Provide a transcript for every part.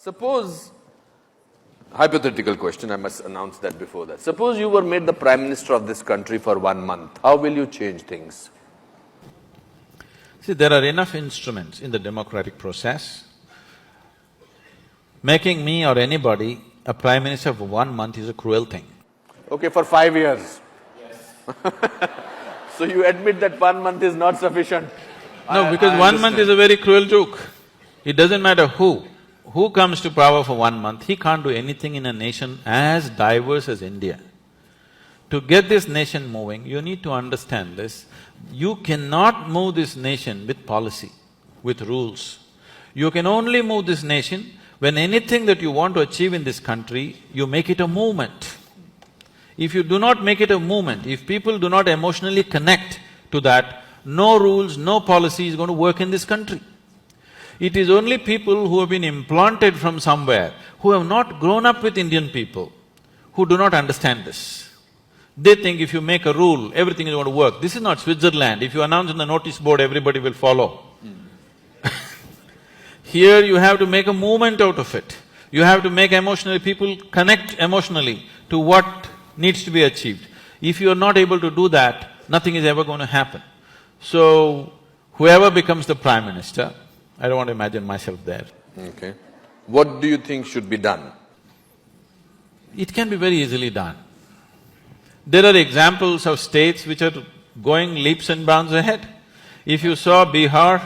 Suppose, hypothetical question, I must announce that before that. Suppose you were made the Prime Minister of this country for 1 month. How will you change things? See, there are enough instruments in the democratic process. Making me or anybody a Prime Minister for 1 month is a cruel thing. Okay, for 5 years. Yes. So you admit that 1 month is not sufficient? No, because 1 month is a very cruel joke. It doesn't matter who comes to power for 1 month, he can't do anything in a nation as diverse as India. To get this nation moving, you need to understand this. You cannot move this nation with policy, with rules. You can only move this nation when anything that you want to achieve in this country, you make it a movement. If you do not make it a movement, if people do not emotionally connect to that, no rules, no policy is going to work in this country. It is only people who have been implanted from somewhere, who have not grown up with Indian people, who do not understand this. They think if you make a rule, everything is going to work. This is not Switzerland. If you announce on the notice board, everybody will follow. Here you have to make a movement out of it. You have to make people connect emotionally to what needs to be achieved. If you are not able to do that, nothing is ever going to happen. So, whoever becomes the Prime Minister, I don't want to imagine myself there. Okay. What do you think should be done? It can be very easily done. There are examples of states which are going leaps and bounds ahead. If you saw Bihar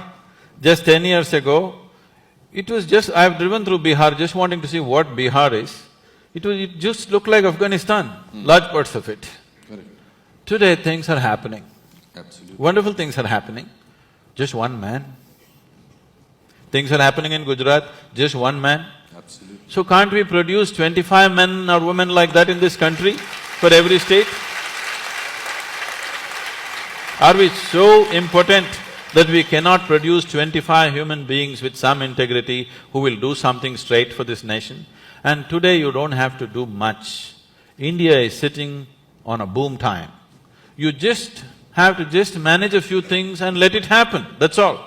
just 10 years ago, it was just… I've driven through Bihar just wanting to see what Bihar is. It just looked like Afghanistan, large parts of it. Correct. Today things are happening. Absolutely. Wonderful things are happening. Just one man. Things are happening in Gujarat, just one man. Absolutely. So can't we produce 25 men or women like that in this country for every state? Are we so impotent that we cannot produce 25 human beings with some integrity who will do something straight for this nation? And today you don't have to do much. India is sitting on a boom time. You just have to manage a few things and let it happen, that's all.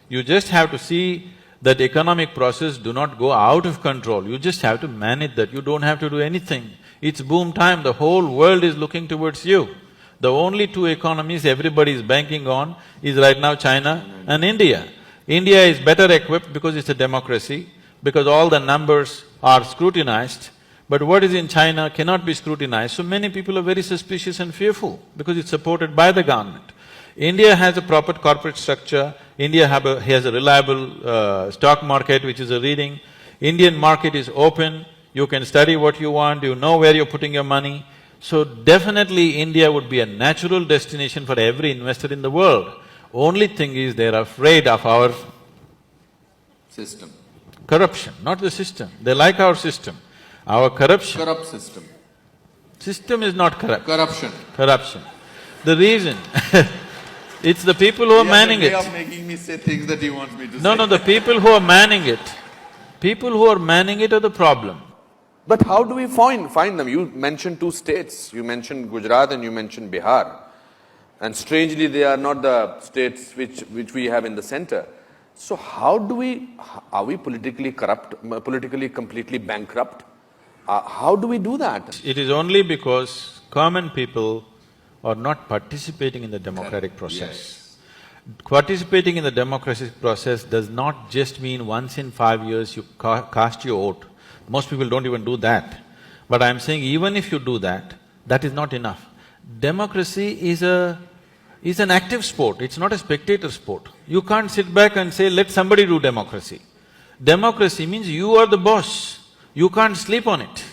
You just have to see that economic process do not go out of control, you just have to manage that, you don't have to do anything. It's boom time, the whole world is looking towards you. The only two economies everybody is banking on is right now China and India. India is better equipped because it's a democracy, because all the numbers are scrutinized, but what is in China cannot be scrutinized, so many people are very suspicious and fearful because it's supported by the government. India has a proper corporate structure, India has a reliable stock market which is a reading, Indian market is open, you can study what you want, you know where you're putting your money. So definitely India would be a natural destination for every investor in the world. Only thing is they're afraid of our System. corruption, not the system. They like our system. Our corruption… Corrupt system. System is not corrupt. Corruption. Corruption. The reason it's the people who are manning it. He has a way of making me say things that he wants me to say. No, the people who are manning it. People who are manning it are the problem. But how do we find them? You mentioned two states, you mentioned Gujarat and you mentioned Bihar. And strangely, they are not the states which we have in the center. So how do we… are we politically corrupt, politically completely bankrupt? How do we do that? It is only because common people are not participating in the democratic process. Yes. Participating in the democratic process does not just mean once in 5 years you cast your vote. Most people don't even do that. But I'm saying even if you do that, that is not enough. Democracy is an active sport, it's not a spectator sport. You can't sit back and say, let somebody do democracy. Democracy means you are the boss, you can't sleep on it.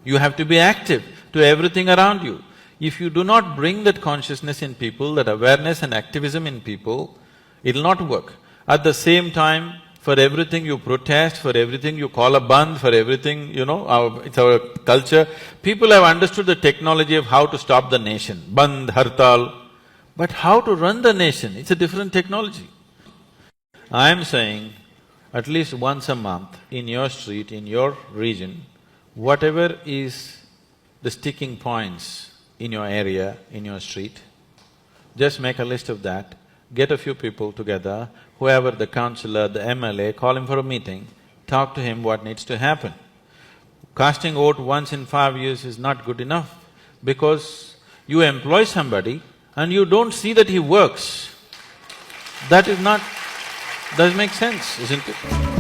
You have to be active to everything around you. If you do not bring that consciousness in people, that awareness and activism in people, it'll not work. At the same time, for everything you protest, for everything you call a bandh, for everything, it's our culture. People have understood the technology of how to stop the nation, bandh, hartal. But how to run the nation, it's a different technology. I'm saying, at least once a month, in your street, in your region, whatever is the sticking points in your area, in your street, just make a list of that, get a few people together, whoever the councillor, the MLA, call him for a meeting, talk to him what needs to happen. Casting vote once in 5 years is not good enough because you employ somebody and you don't see that he works. That is not… doesn't make sense, isn't it?